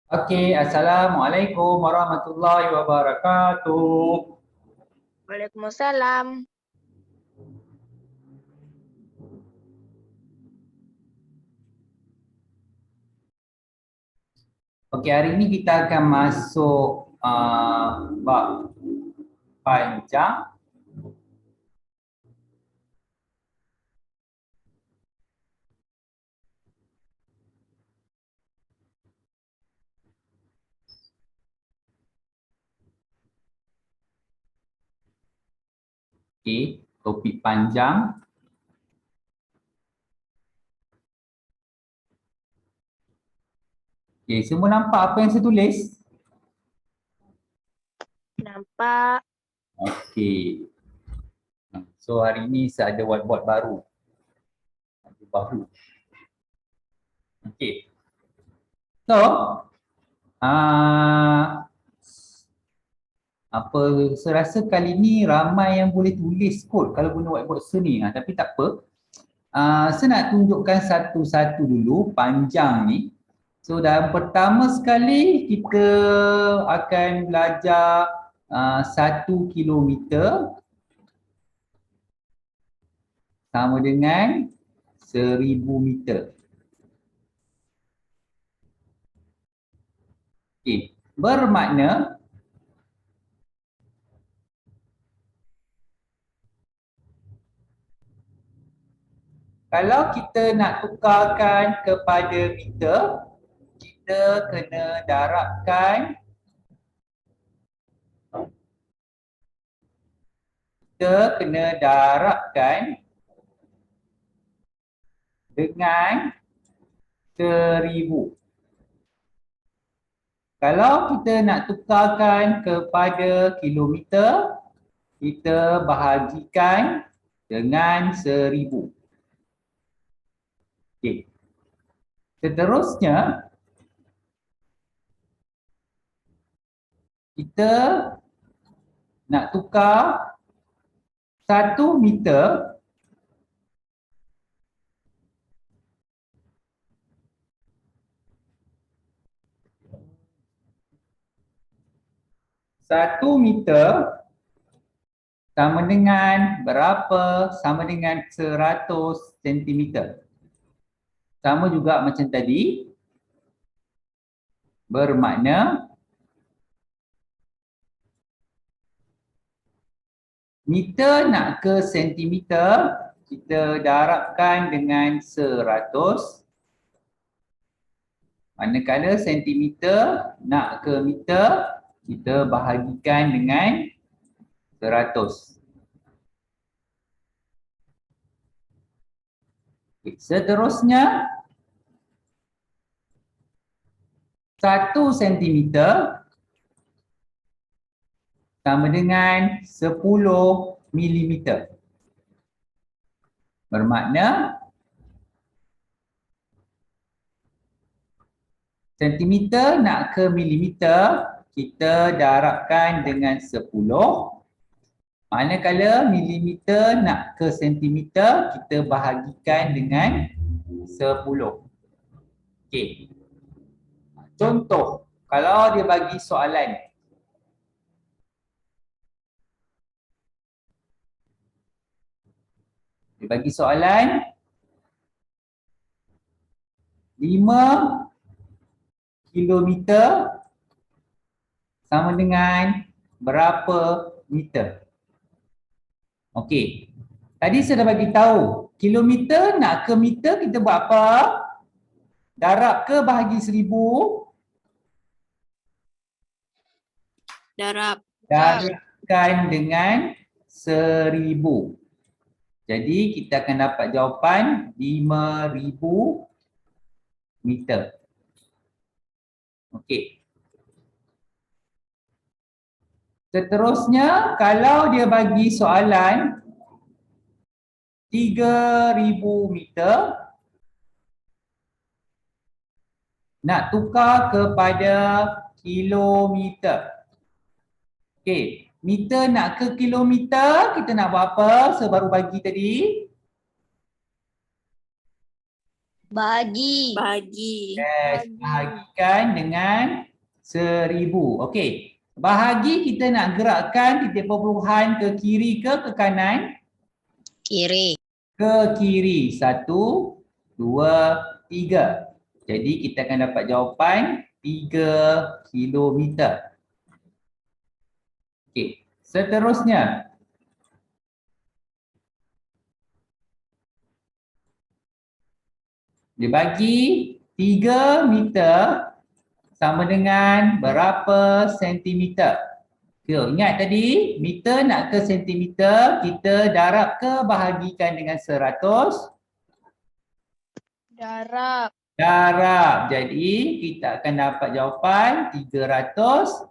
Okey, Assalamualaikum warahmatullahi wabarakatuh. Waalaikumsalam. Okey, hari ini kita akan masuk bab panjang. Okey, topik panjang. Okey, semua nampak apa yang saya tulis? Nampak. Okey. So hari ini saya ada whiteboard baru. Okey. So, uh, apa saya rasa kali ni ramai yang boleh tulis kot kalau guna whiteboard sini. Tapi tak apa. Saya nak tunjukkan satu-satu dulu panjang ni. So dalam pertama sekali kita akan belajar 1 kilometer sama dengan 1000 meter. Okey, bermakna kalau kita nak tukarkan kepada meter, kita kena darabkan dengan 1000. Kalau kita nak tukarkan kepada kilometer, kita bahagikan dengan 1000. Okey. Seterusnya, kita nak tukar 1 meter sama dengan berapa? Sama dengan 100 cm. Sama juga macam tadi. Bermakna meter nak ke sentimeter, kita darabkan dengan 100. Manakala sentimeter nak ke meter, kita bahagikan dengan 100. Seterusnya, 1 sentimeter sama dengan 10 milimeter. Bermakna sentimeter nak ke milimeter, kita darabkan dengan 10. Manakala milimeter nak ke sentimeter, kita bahagikan dengan 10. Okey. Contoh, kalau dia bagi soalan. Dia bagi soalan 5 kilometer sama dengan berapa meter? Okey. Tadi saya dah bagi tahu, kilometer nak ke meter kita buat apa? Darab ke bahagi 1000? Darabkan dengan 1000. Jadi kita akan dapat jawapan 5000 meter. Okey. Seterusnya, kalau dia bagi soalan 3000 meter, nak tukar kepada kilometer. Okey, meter nak ke kilometer, kita nak buat apa? Saya baru bagi tadi. Bagi. Yes, bahagikan dengan 1000. Okey. Bahagi kita nak gerakkan titik perpuluhan ke kiri ke kanan? Kiri. Ke kiri. 1, 2, 3. Jadi kita akan dapat jawapan 3 kilometer. Okey. Seterusnya. Dia bagi 3 meter sama dengan berapa sentimeter? Okay, ingat tadi meter nak ke sentimeter, kita darab ke bahagikan dengan 100? Darab. Darab. Jadi kita akan dapat jawapan 300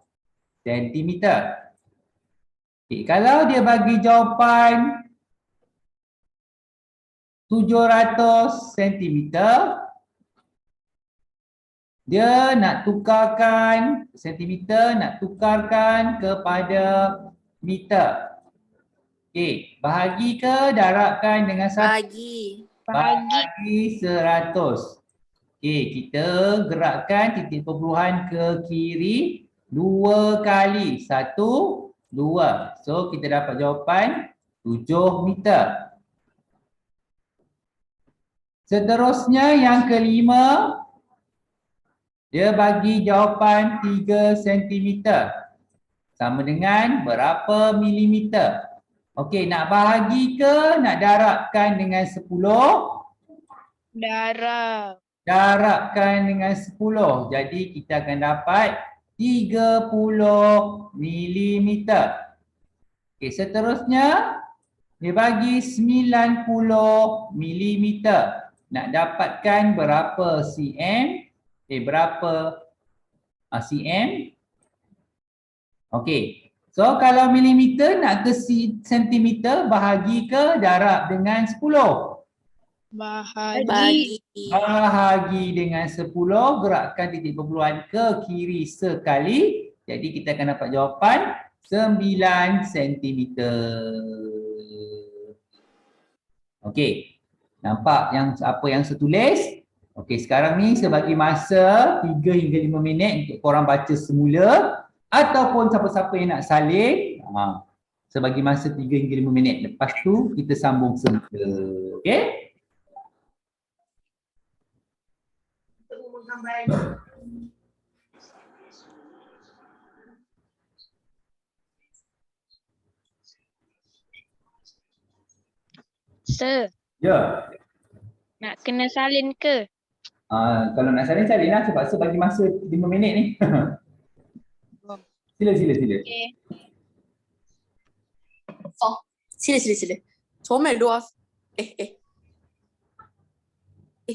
sentimeter. Okay, kalau dia bagi jawapan 700 sentimeter, dia nak tukarkan sentimeter, nak tukarkan kepada meter. Okey, bahagi ke darabkan dengan 100? Bahagi 100. Okey, kita gerakkan titik perpuluhan ke kiri 2 kali. 1, 2. So, kita dapat jawapan 7 meter. Seterusnya yang kelima, dia bagi jawapan 3 sentimeter. Sama dengan berapa milimeter? Okey, nak bahagi ke nak darabkan dengan 10? Darab. Darabkan dengan 10. Jadi kita akan dapat 30 milimeter. Okey, seterusnya dia bagi 90 milimeter. Nak dapatkan berapa cm? Berapa cm? Okey. So kalau milimeter nak ke sentimeter, bahagi ke darab dengan 10? Bahagi. Bahagi dengan 10, gerakkan titik perpuluhan ke kiri sekali. Jadi kita akan dapat jawapan 9 sentimeter. Okey. Nampak yang apa yang saya tulis? Okey, sekarang ni saya bagi masa 3 hingga 5 minit untuk korang baca semula ataupun siapa-siapa yang nak salin, saya bagi masa 3 hingga 5 minit. Lepas tu kita sambung semula. Okey? Sir, Ya. nak kena salin ke? Kalau nak salin lah sebab saya bagi masa 5 minit ni. Sila. Okay. Sila. Comel dua.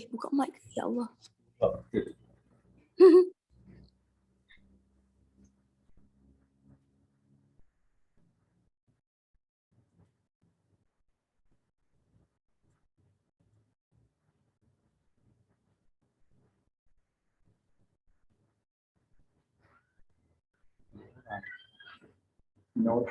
Buka mic. Ya Allah. Oh, betul. No.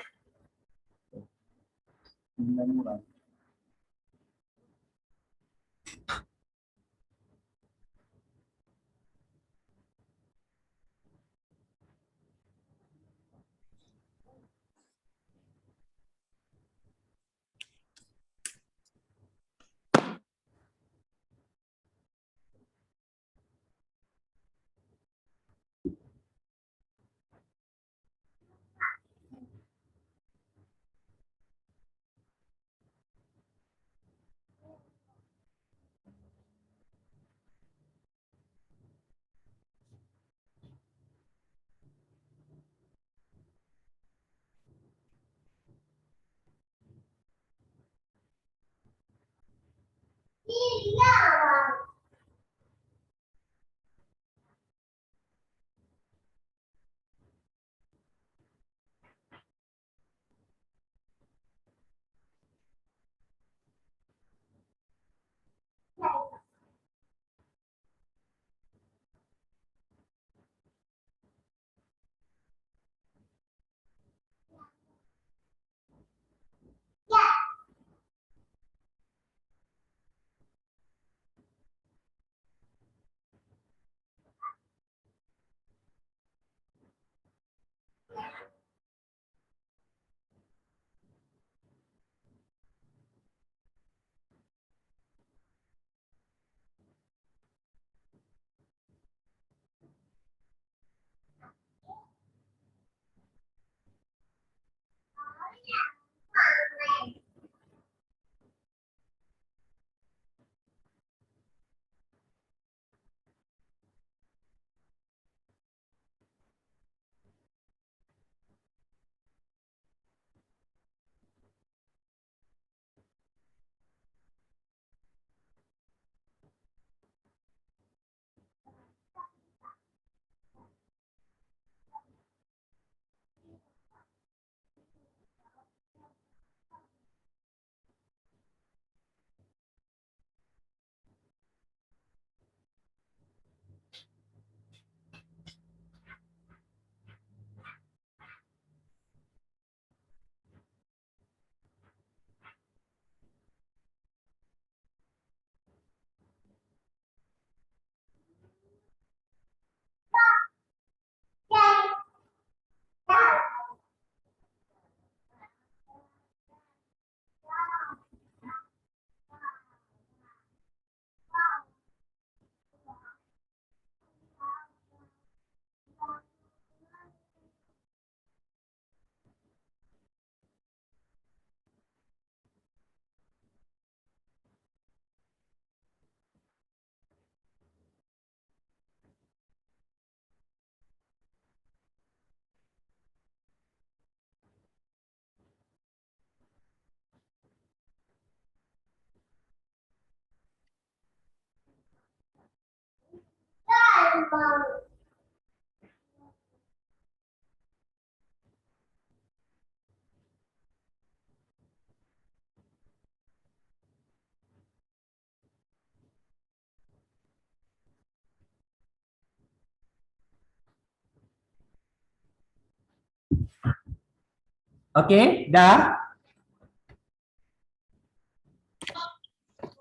Okey, dah?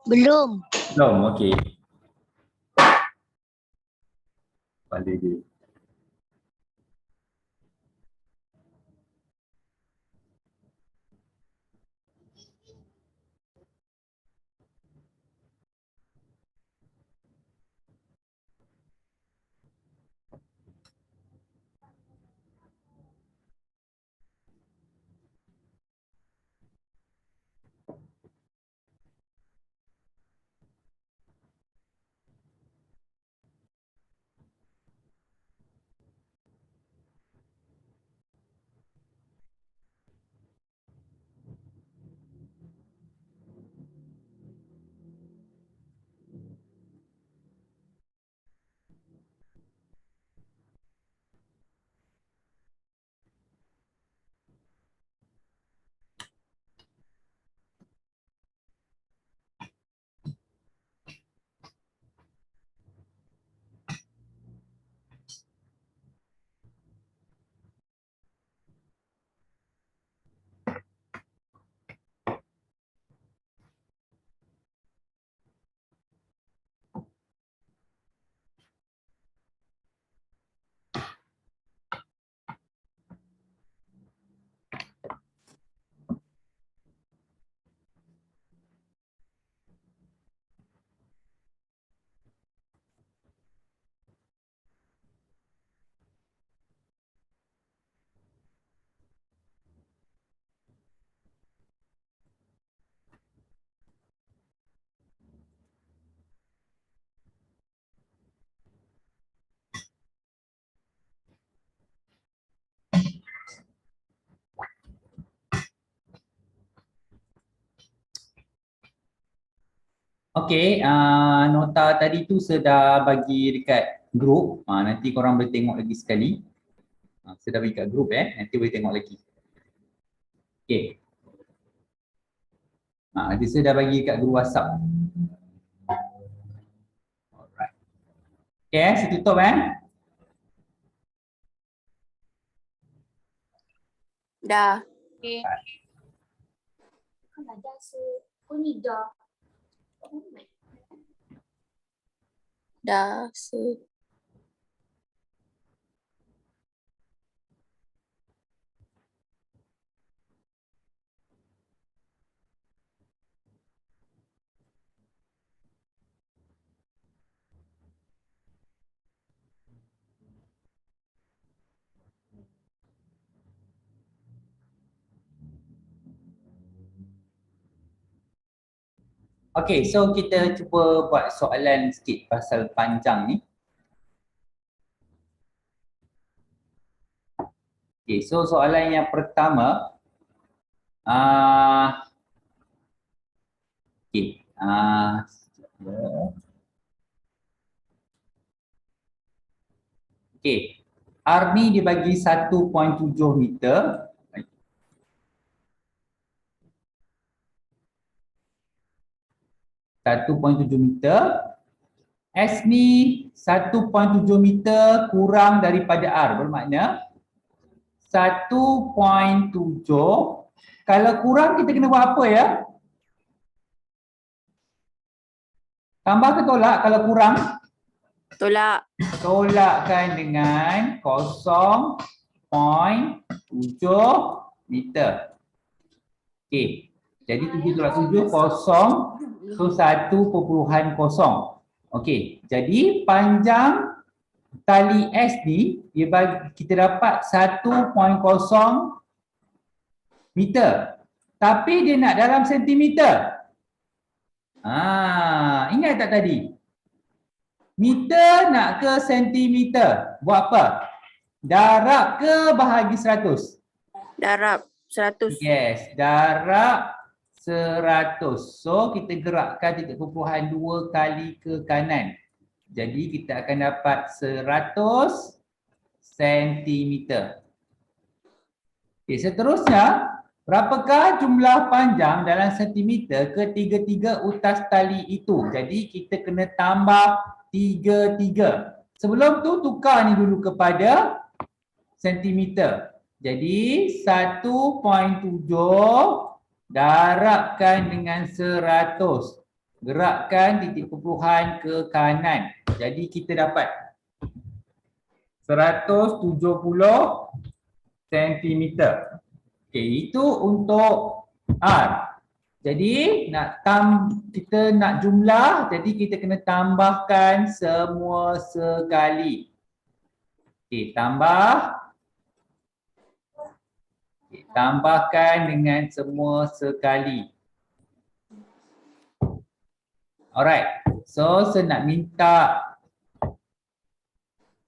Belum. Belum, okey. Pandai dia. Okey, nota tadi tu saya dah bagi dekat grup. Nanti korang boleh tengok lagi sekali. Saya dah bagi kat grup nanti boleh tengok lagi. Okey. Nanti saya dah bagi kat grup WhatsApp. Alright. Okey, saya tutup Dah. Okey. Dah. Okey, so kita cuba buat soalan sikit pasal panjang ni. Okey, so soalan yang pertama okey, okey. R ni dibagi 1.7 meter. 1.7 meter. S ni 1.7 meter kurang daripada R, bermakna 1.7. Kalau kurang kita kena buat apa ya? Tambah ke tolak kalau kurang? Tolak. Tolakkan dengan 0.7 meter. Okey. Jadi 7 tolak 7 kosong. So 1.0. Okey. Jadi panjang tali S ni kita dapat 1.0 meter. Tapi dia nak dalam sentimeter. Ingat tak tadi? Meter nak ke sentimeter? Buat apa? Darab ke bahagi 100? Darab 100. Yes, darab 100. So kita gerakkan 3.2 kali ke kanan. Jadi kita akan dapat 100 sentimeter. Okay, seterusnya, berapakah jumlah panjang dalam sentimeter ketiga-tiga utas tali itu? Jadi kita kena tambah 3. Sebelum tu tukar ni dulu kepada sentimeter. Jadi 1.7 darabkan dengan 100. Gerakkan titik perpuluhan ke kanan. Jadi kita dapat 170 sentimeter. Okey, itu untuk R. Jadi kita nak jumlah, jadi kita kena tambahkan semua sekali. Okey, tambahkan dengan semua sekali. Alright. So saya nak minta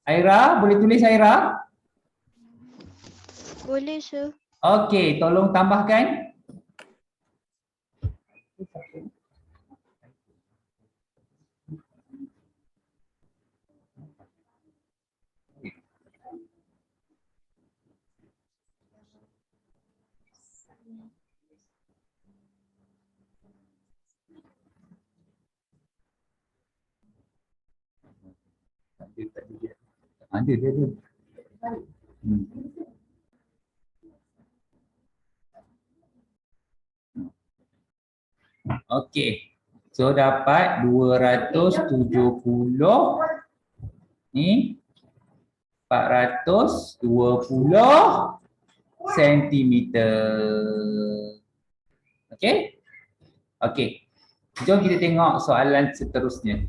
Aira, boleh tulis Aira? Boleh, sir. Okey, tolong tambahkan. Ada dia. Okey. So dapat 270 ni 420 sentimeter. Okey? Okey. Jom kita tengok soalan seterusnya.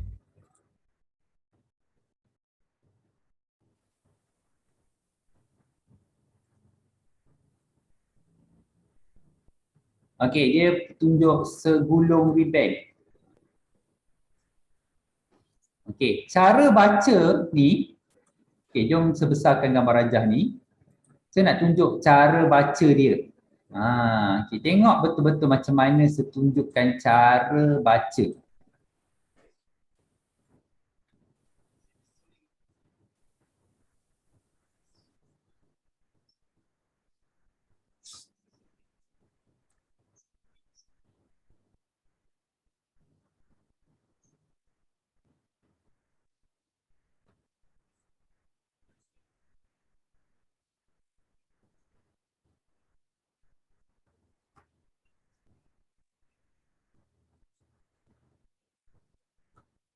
Okey, dia tunjuk segulung ribbon. Okey, cara baca ni, okey, jom sebesarkan gambar rajah ni. Saya nak tunjuk cara baca dia. Okay, tengok betul-betul macam mana saya tunjukkan cara baca.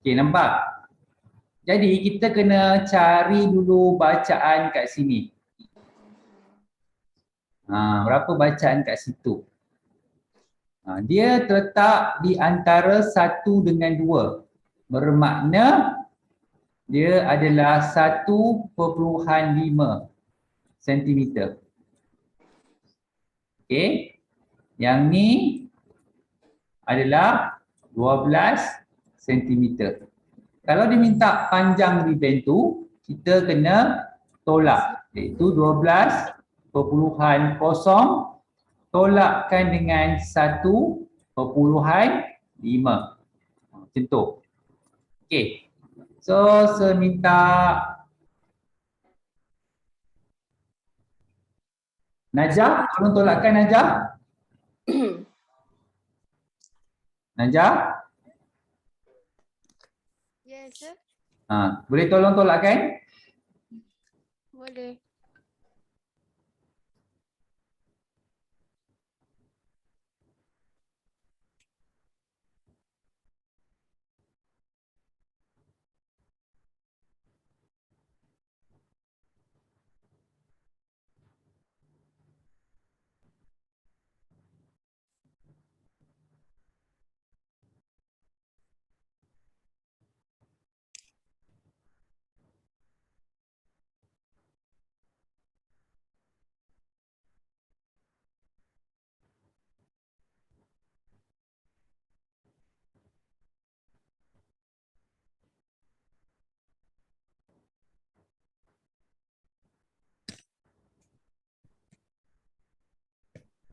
Okey, nampak? Jadi kita kena cari dulu bacaan kat sini. Berapa bacaan kat situ? Dia terletak di antara 1 dengan 2. Bermakna dia adalah 1.5 cm. Okey. Yang ni adalah 12 cm. Kalau diminta panjang ribbon tu, kita kena tolak. Iaitu 12.0 tolakkan dengan 1.5. Macam tu. Okey. So, saya minta Najah, tolong tolakkan Najah. Najah? Yes, sir. Boleh tolong tolakkan? Boleh.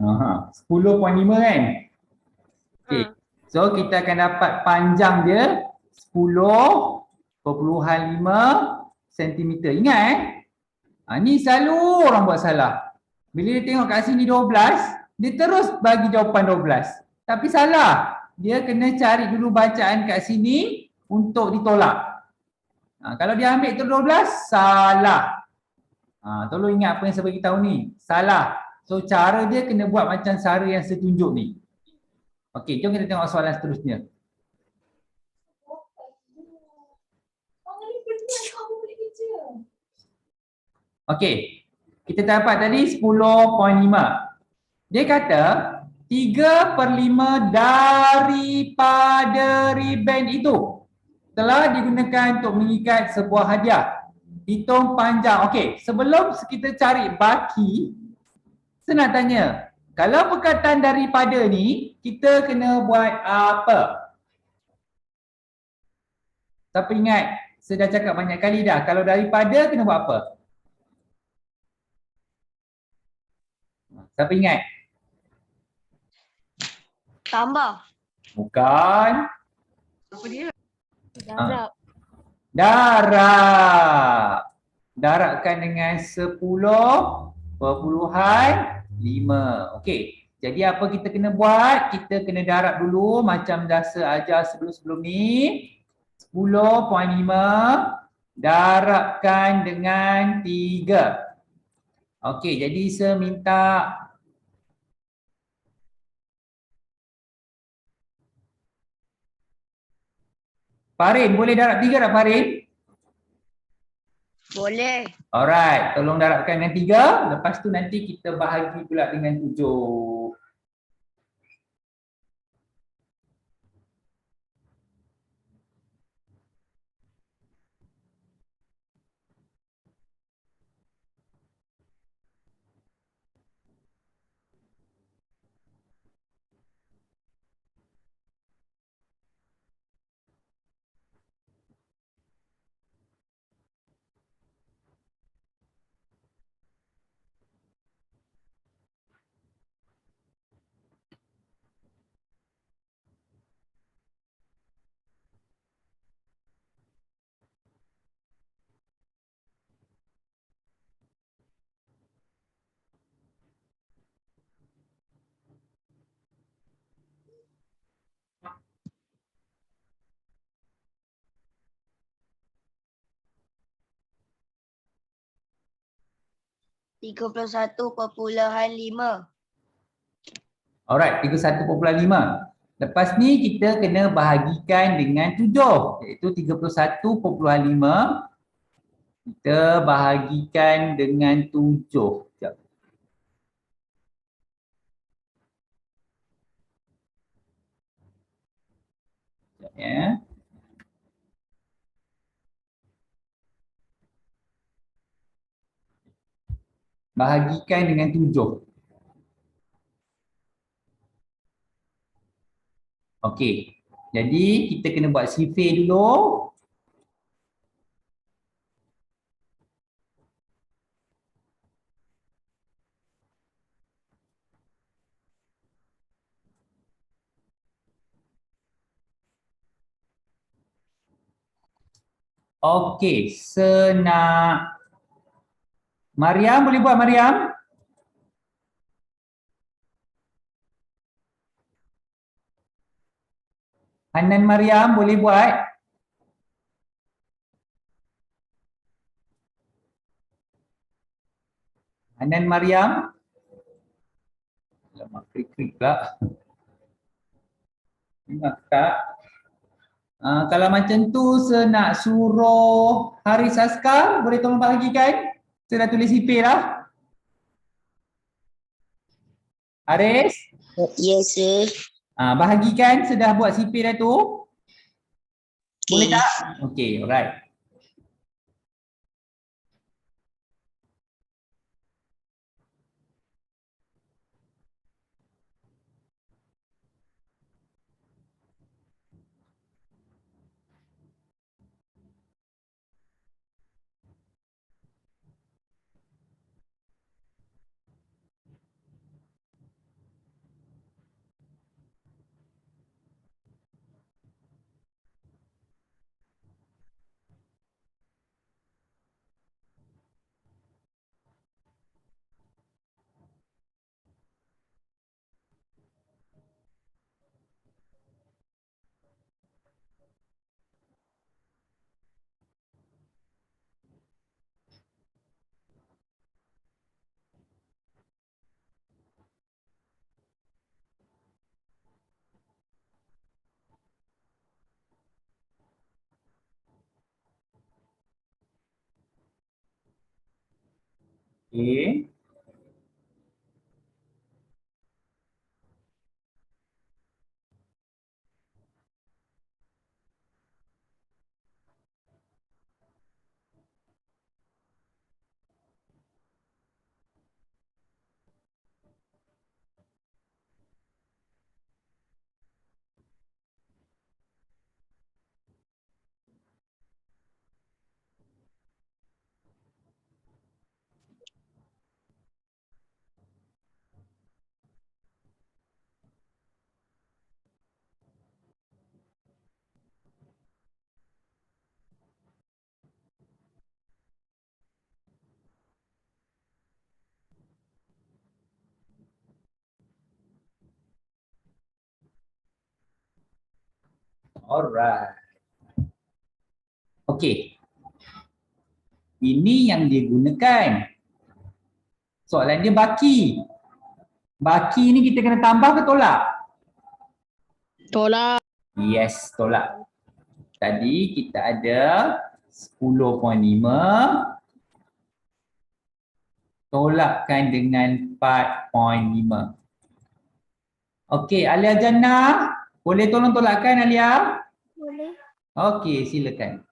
Aha, 10.5 kan? Okey. So kita akan dapat panjang dia 10 cm. Ingat ni selalu orang buat salah. Bila dia tengok kat sini 12, dia terus bagi jawapan 12. Tapi salah. Dia kena cari dulu bacaan kat sini untuk ditolak. Kalau dia ambil tu 12, salah. Tolong ingat apa yang saya bagi tahu ni. Salah. So cara dia kena buat macam cara yang saya tunjuk ni. Okey, jom kita tengok soalan seterusnya. Okey, kita dapat tadi 10.5. Dia kata 3/5 daripada ribbon itu telah digunakan untuk mengikat sebuah hadiah. Hitung panjang. Okey, sebelum kita cari baki, saya nak tanya, kalau perkataan daripada ni, kita kena buat apa? Siapa ingat? Saya dah cakap banyak kali dah. Kalau daripada kena buat apa? Siapa ingat? Tambah. Bukan. Apa dia? Darab. Darab. Darabkan dengan 10.5. Okey. Jadi apa kita kena buat? Kita kena darab dulu macam dah saya ajar sebelum-sebelum ni. 10.5 darabkan dengan 3. Okey, jadi saya minta Farin, boleh darab 3 tak Farin? Boleh. Alright, tolong darabkan dengan 3. Lepas tu nanti kita bahagi pula dengan 7. $31.5. Alright, 31.5. Lepas ni kita kena bahagikan dengan 7, iaitu 31.5 kita bahagikan dengan 7. Sekejap. Sekejap ya. Bahagikan dengan 7. Okey. Jadi kita kena buat sifir dulu. Okey, senak. Mariam boleh buat Mariam? Hanan Mariam boleh buat? Hanan Mariam? Alamak, krik-krik pula. Ingat tak? Kalau macam tu saya nak suruh Haris Askar, boleh tolong bahagikan? Saya dah tulis sifir lah. Haris? Yes, sir. Bahagikan, saya dah buat sifir dah tu. Boleh tak? Okey, alright. Okey. Alright. Okey. Ini yang digunakan. Soalan dia baki. Baki ni kita kena tambah ke tolak? Tolak. Yes, tolak. Tadi kita ada 10.5 tolakkan dengan 4.5. Okey, Alia Jannah, boleh tolong tolakkan Alia? Boleh. Okey, silakan.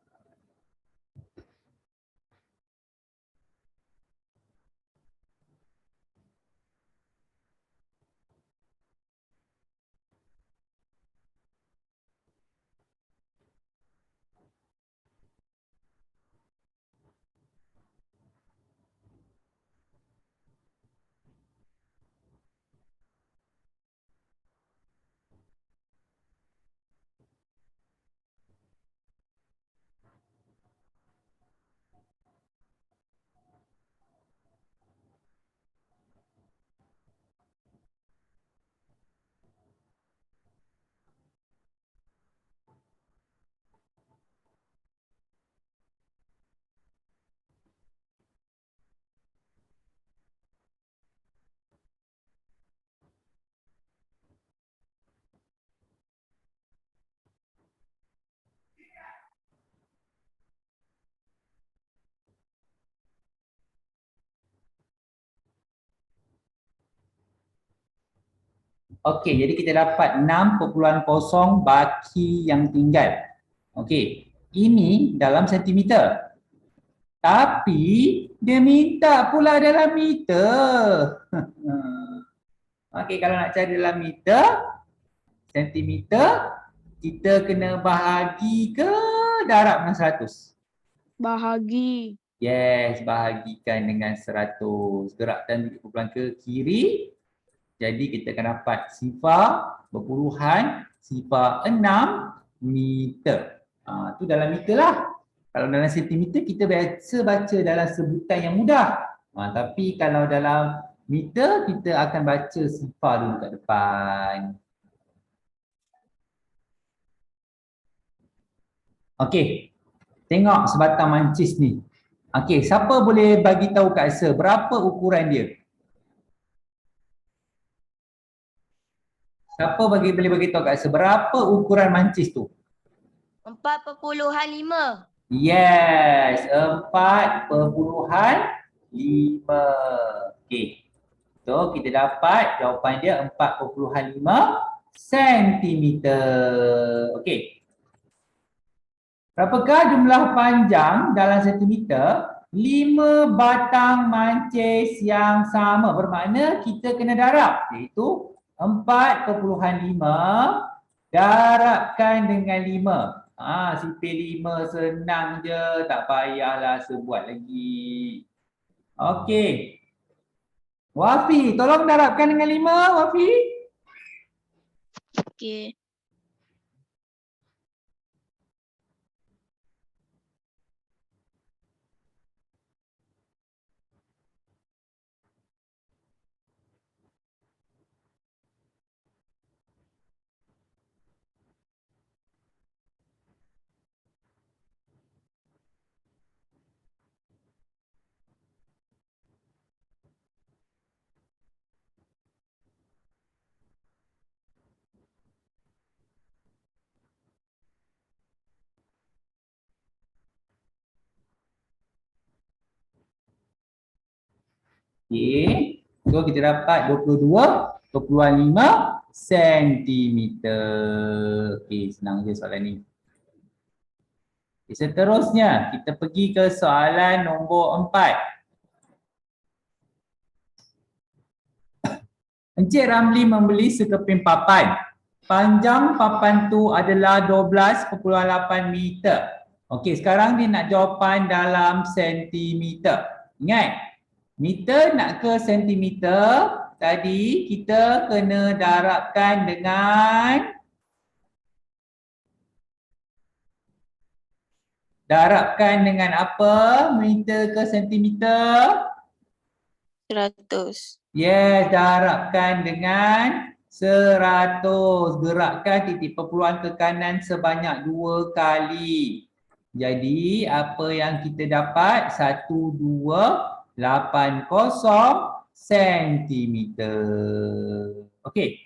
Okey, jadi kita dapat 6.0 baki yang tinggal. Okey, ini dalam sentimeter. Tapi dia minta pula dalam meter. Okey, kalau nak cari dalam meter, sentimeter, kita kena bahagi ke darab dengan 100. Bahagi. Yes, bahagikan dengan 100. Gerakkan bilik kumpulan ke kiri. Jadi kita akan dapat sifar berpuluhan sifar 6 meter. Tu dalam meter lah. Kalau dalam sentimeter kita biasa baca dalam sebutan yang mudah. Tapi kalau dalam meter kita akan baca sifar dulu kat depan. Okey. Tengok sebatang mancis ni. Okey, siapa boleh bagi tahu Kak Esa berapa ukuran dia? Siapa boleh bagi tahu Kak Esa berapa ukuran mancis tu? 4.5. Yes, 4.5. Okey. So kita dapat jawapan dia 4.5 sentimeter. Okey. Berapakah jumlah panjang dalam sentimeter? 5 batang mancis yang sama. Bermakna kita kena darab, iaitu 4.5 darabkan dengan 5. Sipil 5 senang je, tak payahlah sebuat lagi. Okey. Wafi, tolong darabkan dengan 5, Wafi. Okey. Okey. So kita dapat 22.5 sentimeter. Okey, senang je soalan ni. Okay, seterusnya kita pergi ke soalan nombor 4. Encik Ramli membeli sekeping papan. Panjang papan tu adalah 12.8 meter. Okey, sekarang dia nak jawapan dalam sentimeter. Ingat, meter nak ke sentimeter, tadi kita kena darabkan dengan apa? Meter ke sentimeter? 100. Yes, darabkan dengan 100. Gerakkan titik perpuluhan ke kanan sebanyak 2 kali. Jadi apa yang kita dapat? 1280 sentimeter. Okey.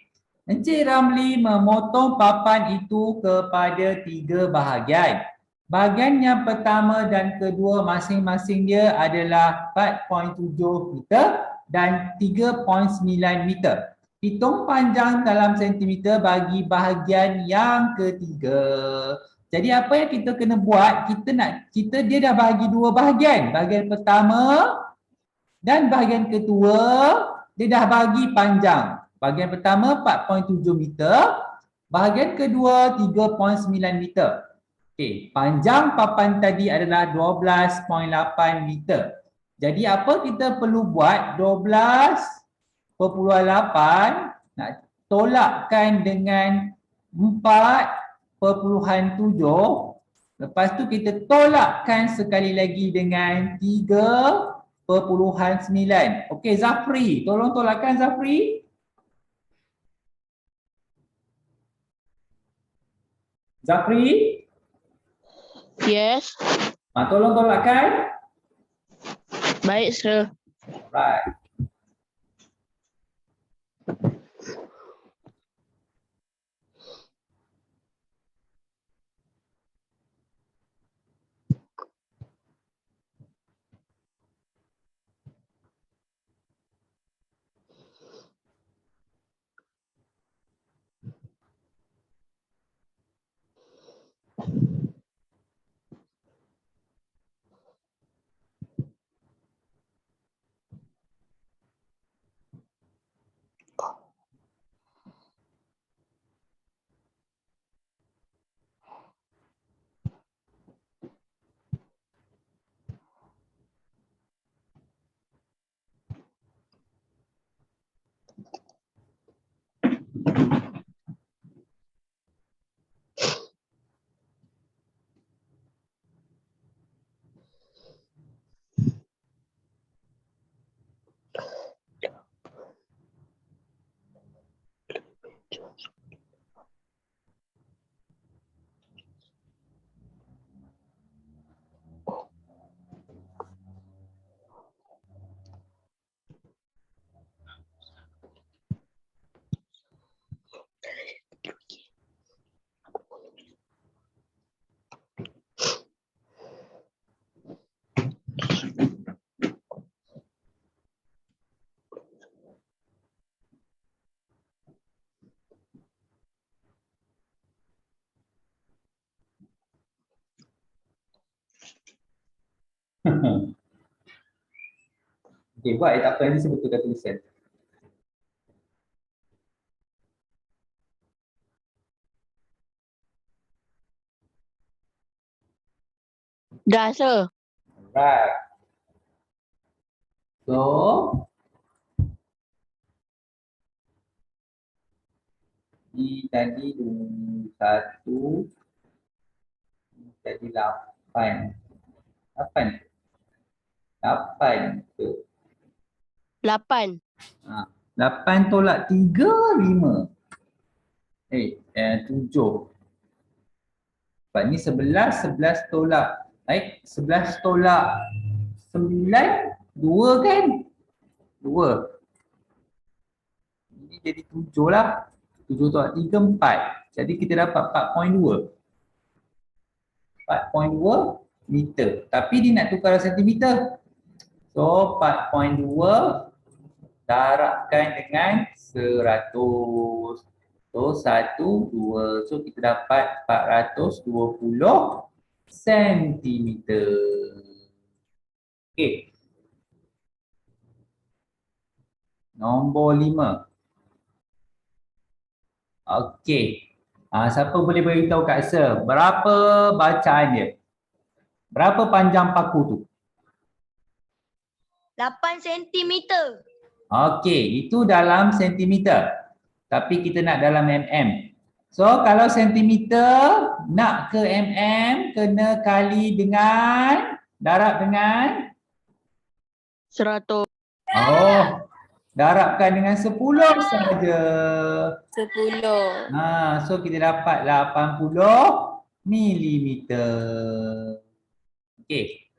Encik Ramli memotong papan itu kepada 3 bahagian. Bahagian yang pertama dan kedua masing-masing dia adalah 4.7 meter dan 3.9 meter. Hitung panjang dalam sentimeter bagi bahagian yang ketiga. Jadi apa yang kita kena buat? Dia dah bahagi 2 bahagian. Bahagian pertama dan bahagian kedua dia dah bagi panjang. Bahagian pertama 4.7 meter, bahagian kedua 3.9 meter. Okey, panjang papan tadi adalah 12.8 meter. Jadi apa kita perlu buat? 12.8 nak tolakkan dengan 4.7. Lepas tu kita tolakkan sekali lagi dengan 3.9. Okey, Zafri, tolong tolakkan Zafri. Zafri? Yes. Tolong tolakkan. Baik, sir. Right. Okey, buat tak apa, nanti saya betulkan tulisan. Dah, sir. Right. So, ni tadi 1, jadi 8. 8 ke? 8. 8 tolak 3, 5. 7. Sebab ni 11 tolak. 11 tolak 9, 2 kan? 2. Ini jadi 7 lah. 7 tolak 3, 4. Jadi kita dapat 4.2. 4.2 meter. Tapi dia nak tukar sentimeter. So 4.2 darabkan dengan 100. So 1, 2. So kita dapat 420 sentimeter. Okey. Nombor 5. Okey. Siapa boleh beritahu Kak Sir, berapa bacaan dia? Berapa panjang paku tu? 8 sentimeter. Okey, itu dalam sentimeter. Tapi kita nak dalam mm. So kalau sentimeter nak ke mm kena kali dengan darab dengan 100. oh, darabkan dengan 10 saja. 10. So kita dapat 80 milimeter. Okey.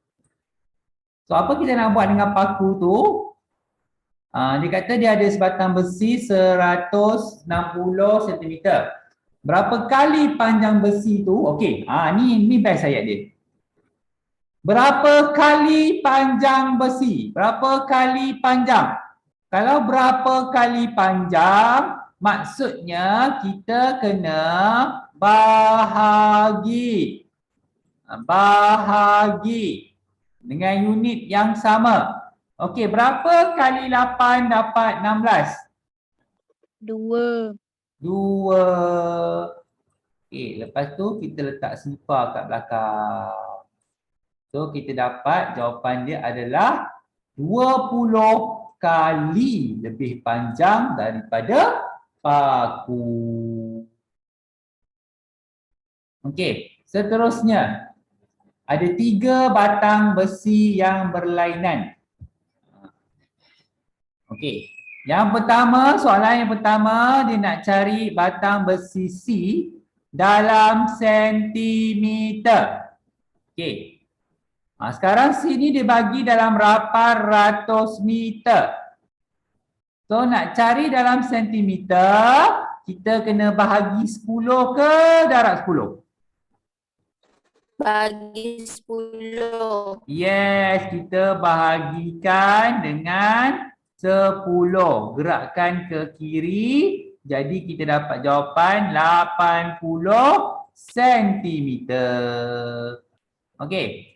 So apa kita nak buat dengan paku tu? Dia kata dia ada sebatang besi 160 cm. Berapa kali panjang besi tu? Okey, ni best ayat dia. Berapa kali panjang besi? Berapa kali panjang? Kalau berapa kali panjang, maksudnya kita kena bahagi. Bahagi dengan unit yang sama. Okey, berapa kali 8 dapat 16? 2. 2. Okey, lepas tu kita letak sifar kat belakang. So kita dapat jawapan dia adalah 20 kali lebih panjang daripada paku. Okey, seterusnya ada 3 batang besi yang berlainan. Okey, yang pertama, soalan yang pertama dia nak cari batang besi C dalam sentimeter. Okey. Sekarang sini dia bagi dalam 800 meter. So nak cari dalam sentimeter, kita kena bahagi 10 ke darab 10? Bagi 10. Yes, kita bahagikan dengan 10. Gerakkan ke kiri. Jadi kita dapat jawapan 80 sentimeter. Okey.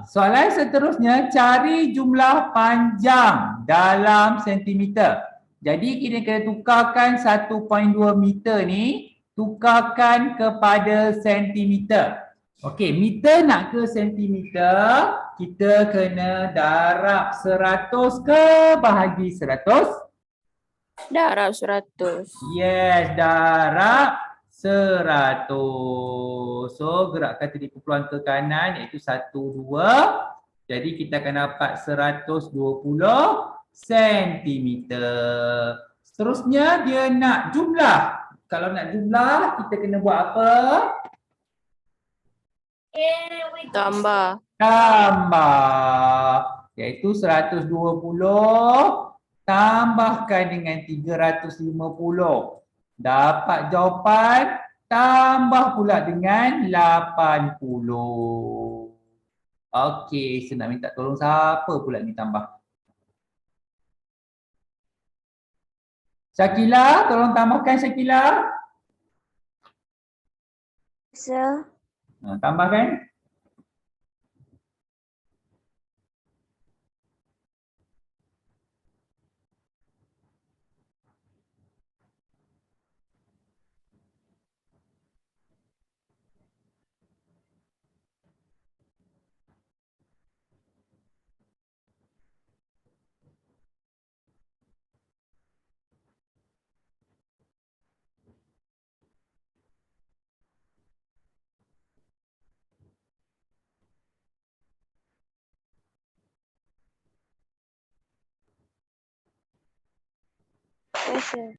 Soalan seterusnya, cari jumlah panjang dalam sentimeter. Jadi kita kena tukarkan 1.2 meter ni, tukarkan kepada sentimeter. Okey, meter nak ke sentimeter, kita kena darab 100 ke bahagi 100? Darab 100. Yes, darab 100. So gerakkan tadi kumpulan ke kanan iaitu 1, 2. Jadi kita akan dapat 120 sentimeter. Seterusnya dia nak jumlah. Kalau nak jumlah kita kena buat apa? Tambah. Tambah. Iaitu 120 tambahkan dengan 350. Dapat jawapan, tambah pula dengan 80. Okey, saya nak minta tolong siapa pula ni tambah? Syakila, tolong tambahkan Syakila. Sir. Tambahkan. Yes, sir.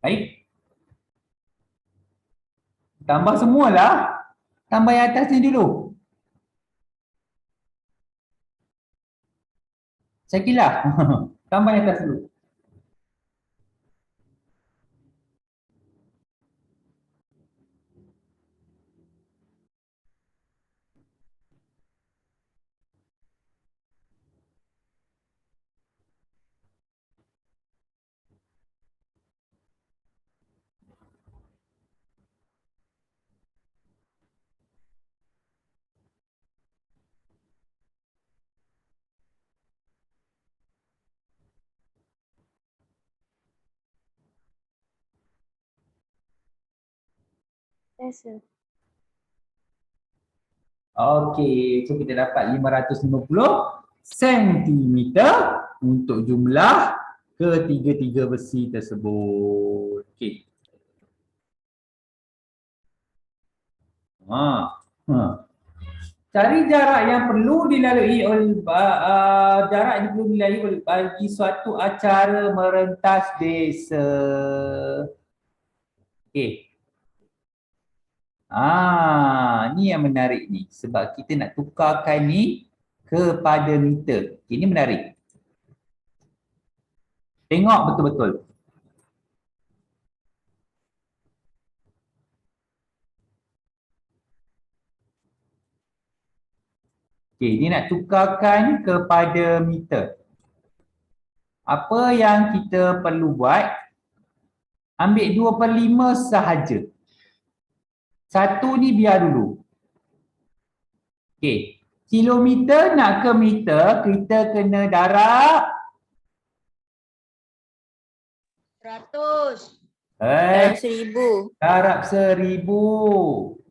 Baik. Tambah semualah. Tambah yang atas ni dulu. Syakila, tambah yang atas dulu. Yes, sir. Okey, so kita dapat 550 sentimeter untuk jumlah ketiga-tiga besi tersebut. Okey. Cari jarak yang perlu dilalui oleh jarak yang perlu dilalui bagi suatu acara merentas desa. Okey. Ni yang menarik ni sebab kita nak tukarkan ni kepada meter. Ini menarik. Tengok betul-betul. Okey, ini nak tukarkan kepada meter. Apa yang kita perlu buat? Ambil 2/5 sahaja. Satu ni biar dulu. Okey, kilometer nak ke meter, kita kena darab 100. Darab 1000. darab 1000.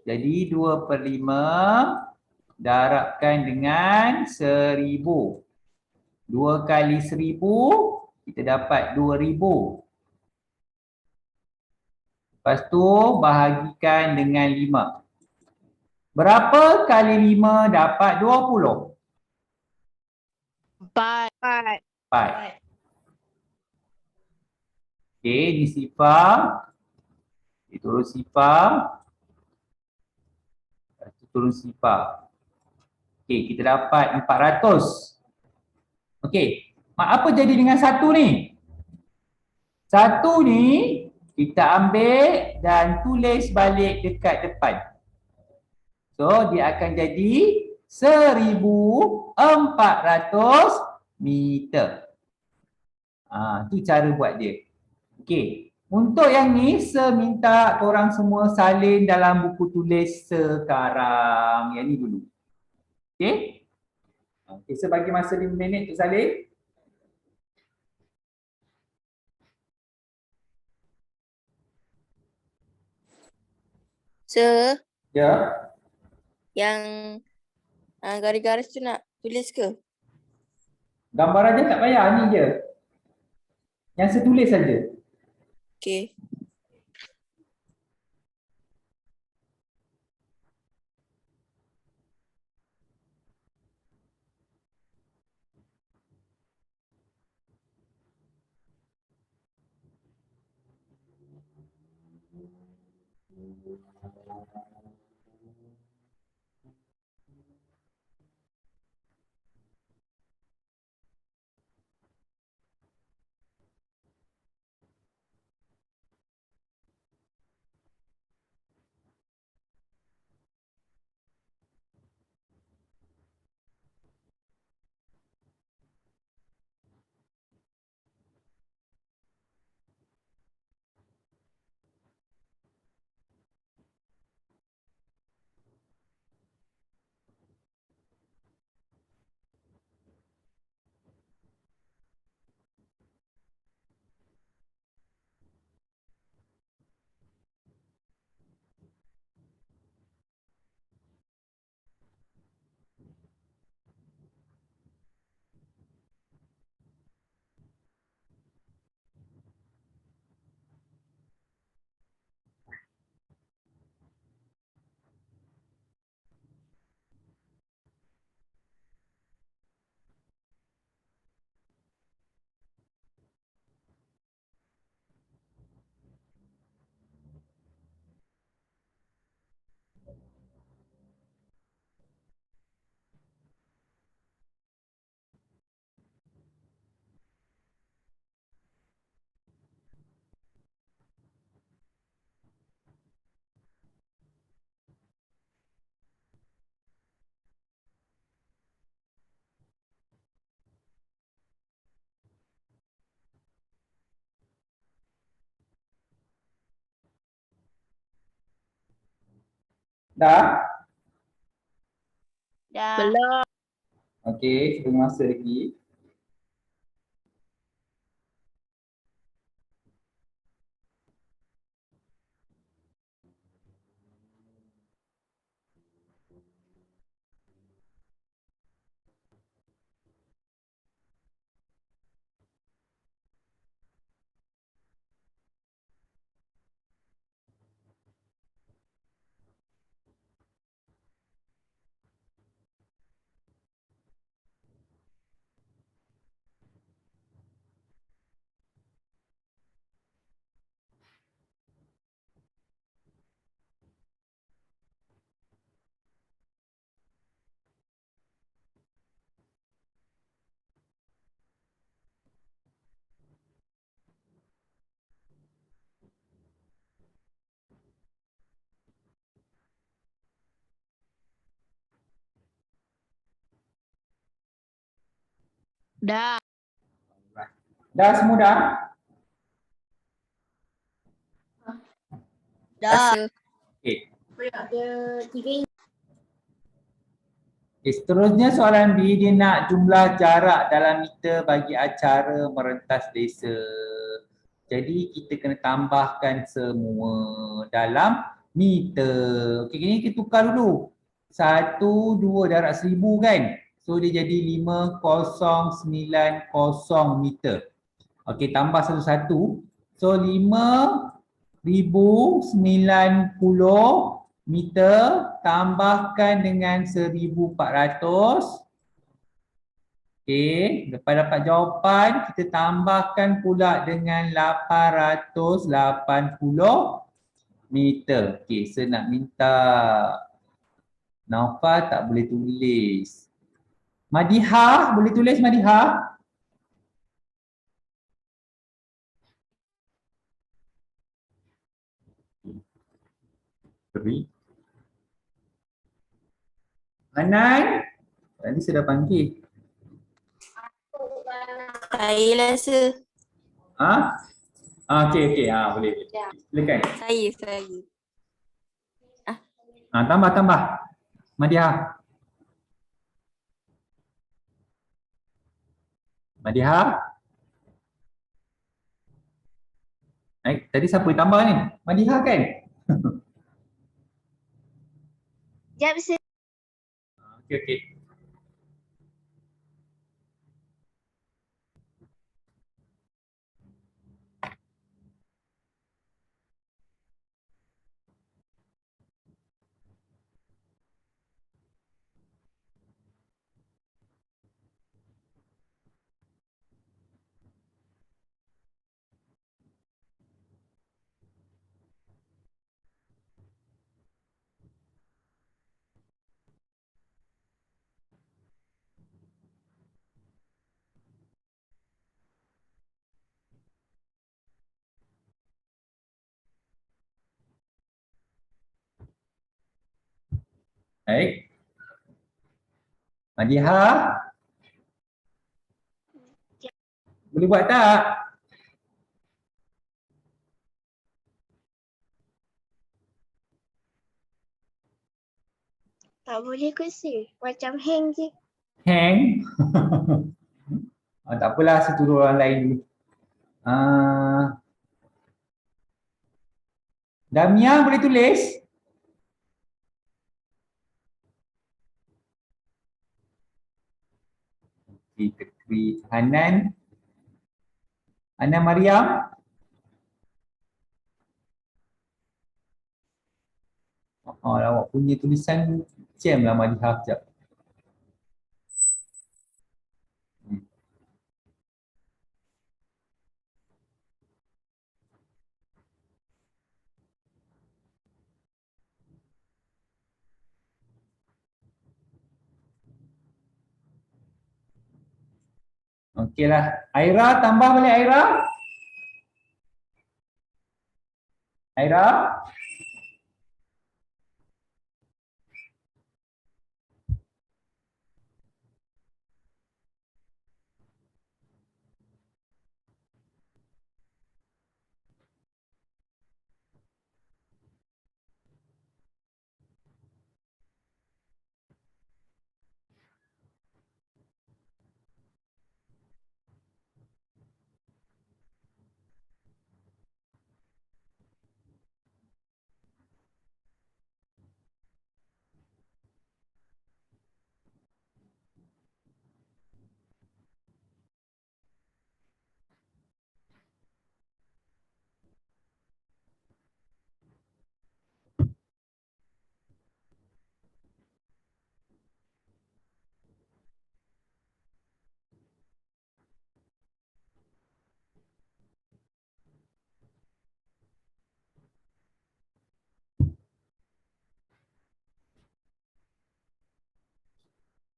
Jadi 2/5 darabkan dengan 1000. 2 kali 1000, kita dapat 2000. Lepas tu bahagikan dengan 5. Berapa kali 5 dapat 20? 4. 4. Okey, ni sifar. Kita turun sifar. Lepas tu turun sifar. Okey, kita dapat 400. Okey, apa jadi dengan satu ni? Satu ni kita ambil dan tulis balik dekat depan. So, dia akan jadi 1400 meter. Tu cara buat dia. Okey, untuk yang ni, saya minta korang semua salin dalam buku tulis sekarang. Yang ni dulu. Okey? Okey, saya bagi masa 5 minit untuk salin. Sir, Ya. yang garis-garis tu nak tulis ke? Gambar aja tak payah, ni je. Yang saya tulis saja. Okey. Dah? Dah. Belum. Okey, sebelum masa lagi. Dah. Dah semua dah? Rasa. Okey. Ada 3 Seterusnya soalan B, dia nak jumlah jarak dalam meter bagi acara merentas desa. Jadi kita kena tambahkan semua dalam meter. Okey, ini kita tukar dulu. 1, 2 darab 1000 kan? So dia jadi 5090 meter. Okey, tambah satu-satu. So 5090 meter tambahkan dengan 1400. Okey, lepas dapat jawapan kita tambahkan pula dengan 880 meter. Okey, saya nak minta Naufal tak boleh tulis. Madiha boleh tulis Madiha? Three. Anan? Tadi saya dah panggil. Saya rasa. Ha? Okey. Boleh. Silakan. Saya. Tambah. Madiha. Tadi siapa yang tambah ni? Madiha kan? Sekejap sir. Okey. Baik. Madiha? Boleh buat tak? Tak boleh kot sir. Macam hang je. Hang? Tak apalah, saya turun orang lain dulu. Damia boleh tulis? Fikri. Hanan Mariam? Awak punya tulisan jam lah Madiha sekejap. Okeylah. Aira, tambah balik Aira.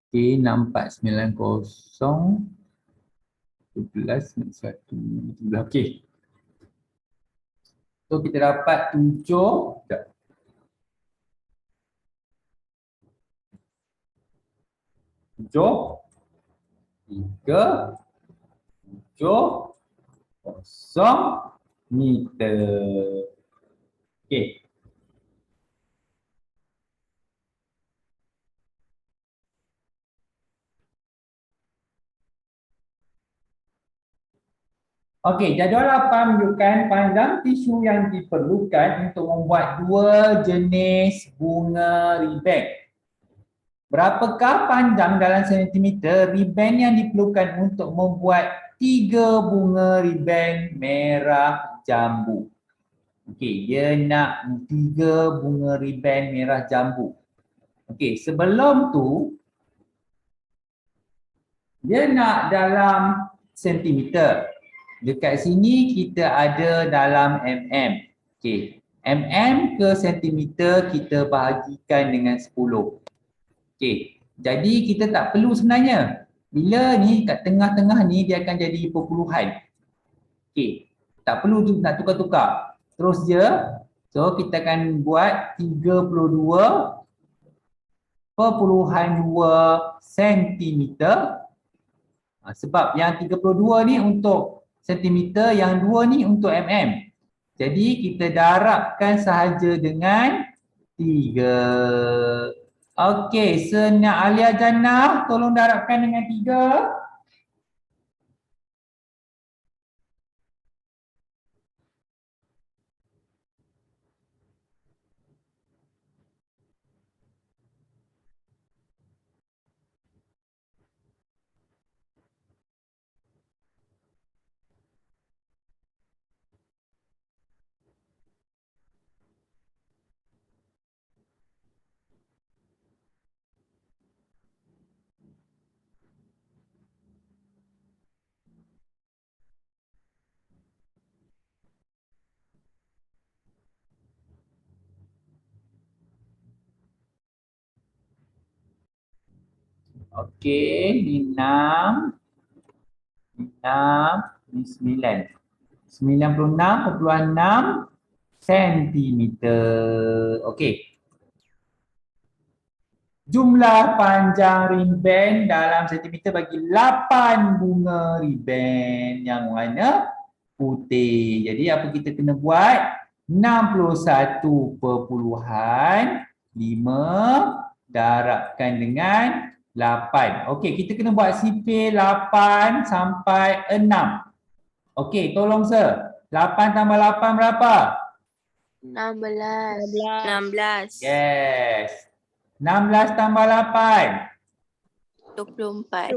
Okey, 6490 11 1. Okey. So kita dapat 7. 7 3 meter. Okey. Okey, jadual 8 menunjukkan panjang tisu yang diperlukan untuk membuat dua jenis bunga ribbon. Berapakah panjang dalam sentimeter ribbon yang diperlukan untuk membuat 3 bunga ribbon merah jambu? Okey, dia nak 3 bunga ribbon merah jambu. Okey, sebelum tu dia nak dalam sentimeter. Dekat sini kita ada dalam mm. Okey, mm ke sentimeter kita bahagikan dengan 10. Okey, jadi kita tak perlu sebenarnya. Bila ni kat tengah-tengah ni dia akan jadi perpuluhan. Okey, tak perlu tu nak tukar-tukar. Terus je. So kita akan buat 32.2 sentimeter. Sebab yang 32 ni untuk sentimeter, yang 2 ni untuk mm. Jadi kita darabkan sahaja dengan 3. Okey, Senak Alia Jannah tolong darabkan dengan 3. Okey, ni 6. Ni 9. 96.6 sentimeter. Okey. Jumlah panjang ribbon dalam sentimeter bagi 8 bunga ribbon yang warna putih. Jadi apa kita kena buat? 61.5 darabkan dengan 8. Okey, kita kena buat sipil 8 sampai 6. Okey, tolong sir. 8 tambah 8 berapa? 16. 16. Yes. 16 tambah 8. 24.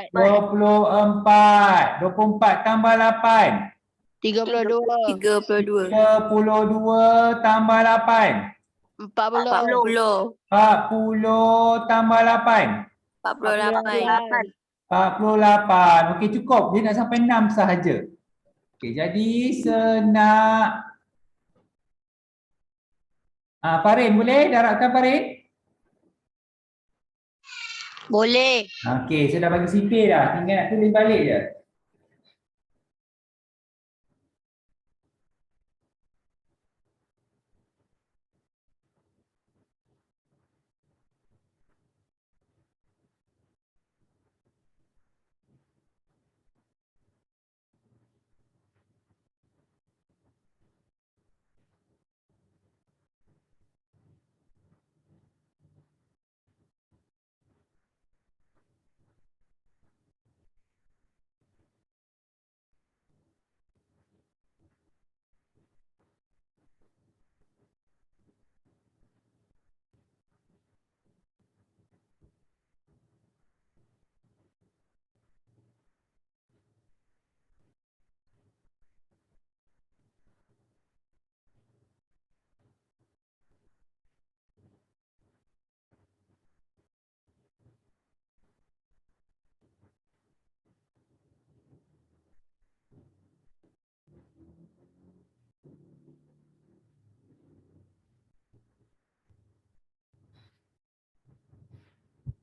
24. 24 tambah 8. 32. 32 tambah 8. 40. 40 tambah 8. 48. 48. Okey, cukup. Dia nak sampai 6 sahaja. Okey, jadi Senak Farin, boleh darabkan Farin? Boleh. Okey, saya dah bagi sipil dah. Tinggal nak tulis balik je.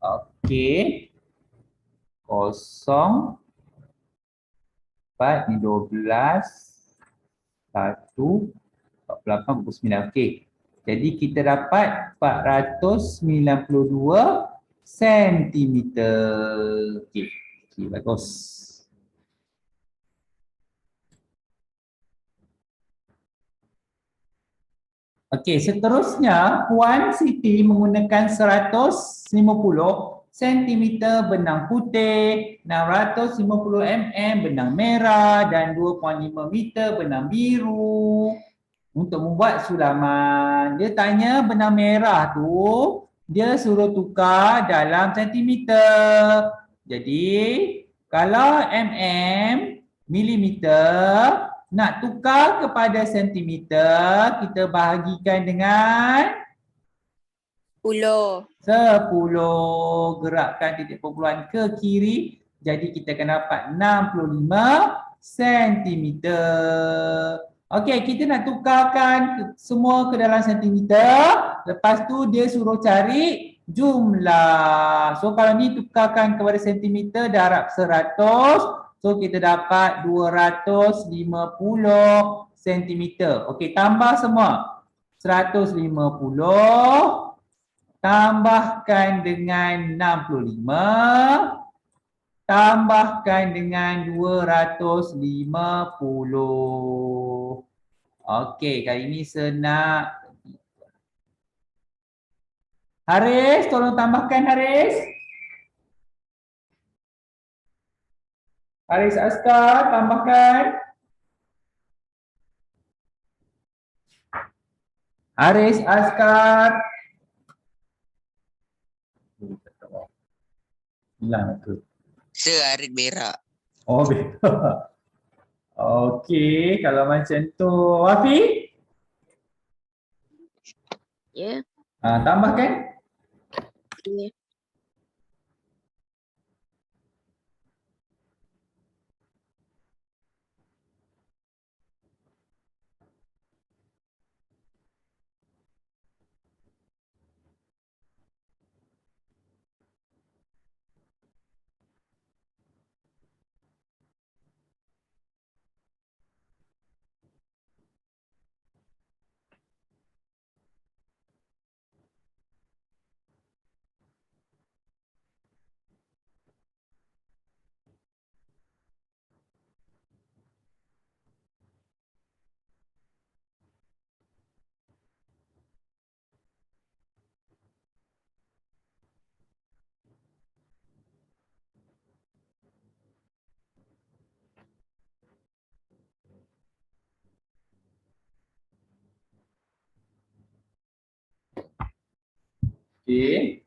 Okey. 0, 4, ni 12, 1, 48, 49. Okey. Jadi kita dapat 492 sentimeter. Okey. Okey, bagus. Okey, seterusnya Puan Siti menggunakan 150 sentimeter benang putih, 650 benang merah dan 2.5 meter benang biru untuk membuat sulaman. Dia tanya benang merah tu dia suruh tukar dalam sentimeter. Jadi kalau milimeter nak tukar kepada sentimeter, kita bahagikan dengan 10. 10. Gerakkan titik perpuluhan ke kiri. Jadi kita akan dapat 65 sentimeter. Okey, kita nak tukarkan semua ke dalam sentimeter. Lepas tu dia suruh cari jumlah. So kalau ni tukarkan kepada sentimeter darab 100. So kita dapat 250 sentimeter. Okey, tambah semua. 150 tambahkan dengan 65 tambahkan dengan 250. Okey, kali ini senang. Haris, tolong tambahkan Haris. Haris Askar, tambahkan. Haris Askar. Hilang ke? Searit berak. Oh, beza. Okey, kalau macam tu. Wafi? Ya. Tambahkan. Ya. Okey.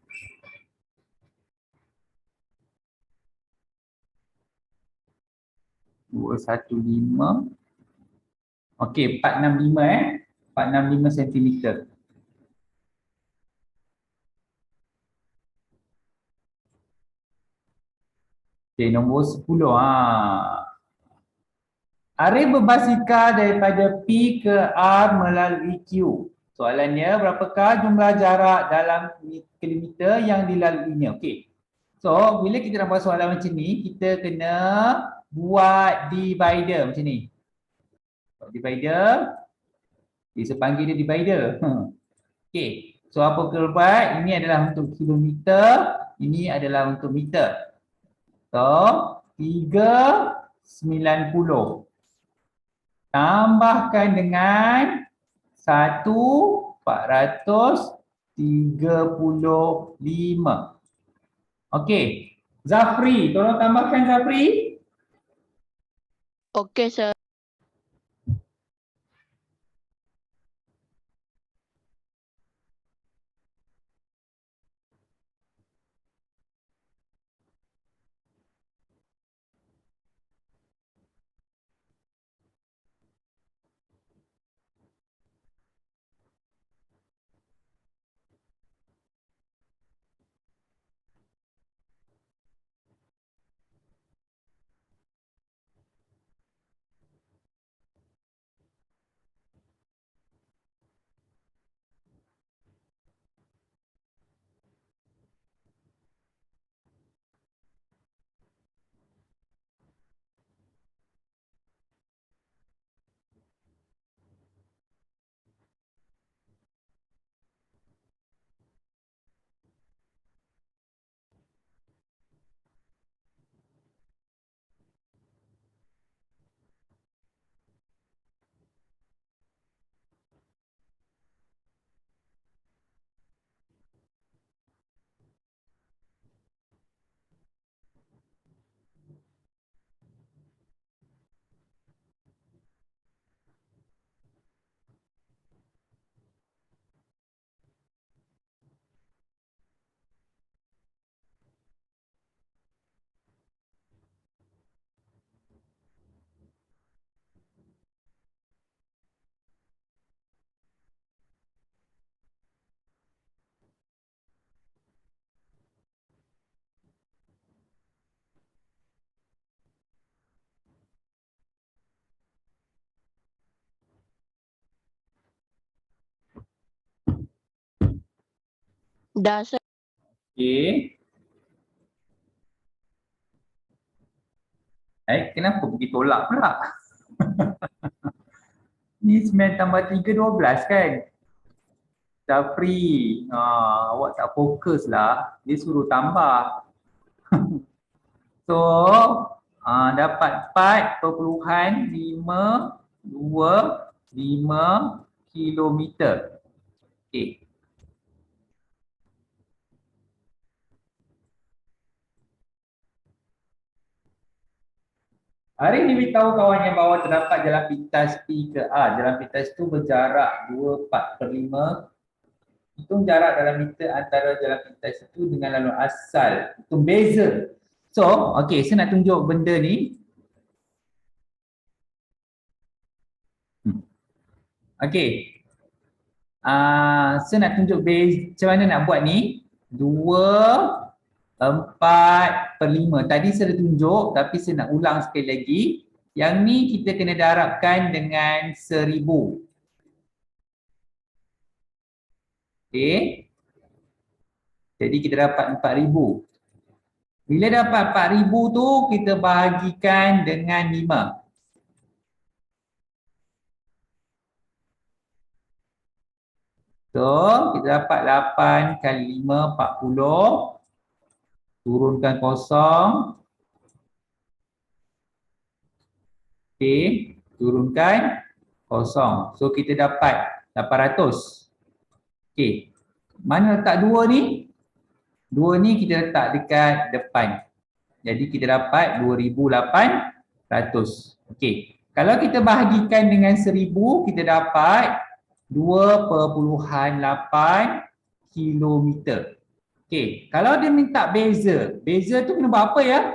Dua satu lima. Okey, 465 465 sentimeter. Okey, nombor 10. Arif berbasikal daripada P ke R melalui Q. Soalannya, berapakah jumlah jarak dalam kilometer yang dilaluinya? Okey. So, bila kita nak buat soalan macam ni, kita kena buat divider macam ni. Buat divider. Kita panggil dia divider. Okey. So, apa kita buat? Ini adalah untuk kilometer. Ini adalah untuk meter. So, 390. Tambahkan dengan 1,435. Okey. Zafri, tolong tambahkan Zafri. Okey, sir. Dah sir. Okey. Kenapa pergi tolak pula? Ni 9 tambah 3, 12 kan? Zafri, awak tak fokus lah. Dia suruh tambah. So, dapat 4.525 kilometer. Okey. Hari ini beritahu kawan yang bahawa terdapat jalan pintas P ke A. Jalan pintas itu berjarak 2/4/5. Hitung jarak dalam meter antara jalan pintas itu dengan laluan asal. Itu beza. So, okey, saya nak tunjuk benda ni. Okey. Saya nak tunjuk beza macam mana nak buat ni. 2/4/5. Tadi saya dah tunjuk tapi saya nak ulang sekali lagi. Yang ni kita kena darabkan dengan 1000. Okey. Jadi kita dapat 4000. Bila dapat 4000 tu kita bahagikan dengan 5. So, kita dapat 8 kali 5, 40. Turunkan kosong. Okey, turunkan kosong. So, kita dapat 800. Okey, mana letak 2 ni? 2 ni kita letak dekat depan. Jadi, kita dapat 2800. Okey, kalau kita bahagikan dengan 1000, kita dapat 2.8 kilometer. Okey, kalau dia minta beza, beza tu kena buat apa ya?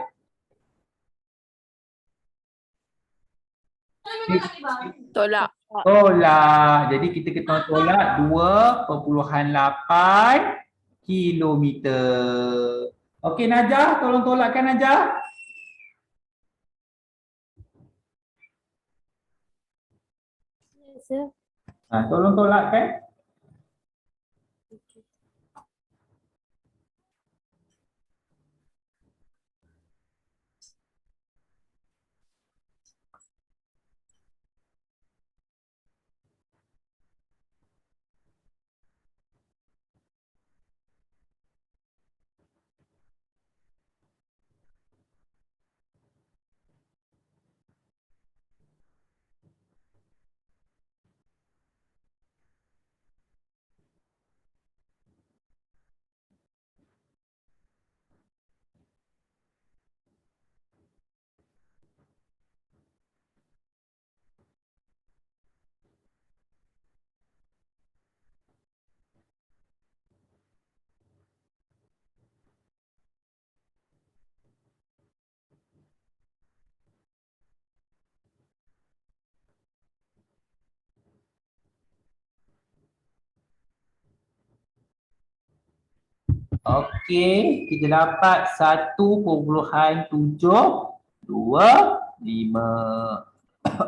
Tolak. Tolak. Jadi kita kena tolak 2.8 kilometer. Okey Najah, tolong tolakkan Najah. Tolong tolakkan. Okey, kita dapat 1.725.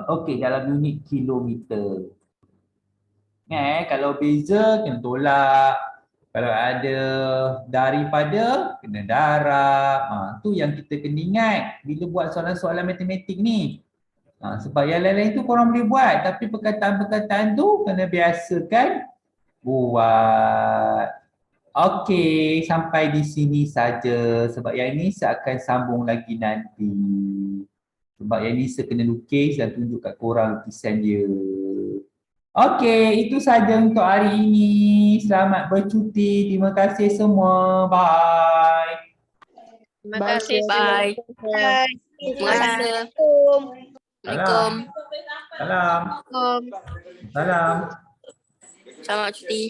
Okey, dalam unit kilometer. Kalau beza kena tolak. Kalau ada daripada kena darab. Tu yang kita kena ingat bila buat soalan-soalan matematik ni. Sebab yang lain-lain tu korang boleh buat, tapi perkataan-perkataan tu kena biasakan buat. Okey, sampai di sini saja. Sebab yang ini saya akan sambung lagi nanti. Sebab yang ini saya kena lukis dan tunjuk kat korang lukisan dia. Okey, itu saja untuk hari ini. Selamat bercuti. Terima kasih semua. Bye. Terima kasih. Bye. Bye. Terima kasih. Assalamualaikum. Assalamualaikum. Salam. Salam. Selamat cuti.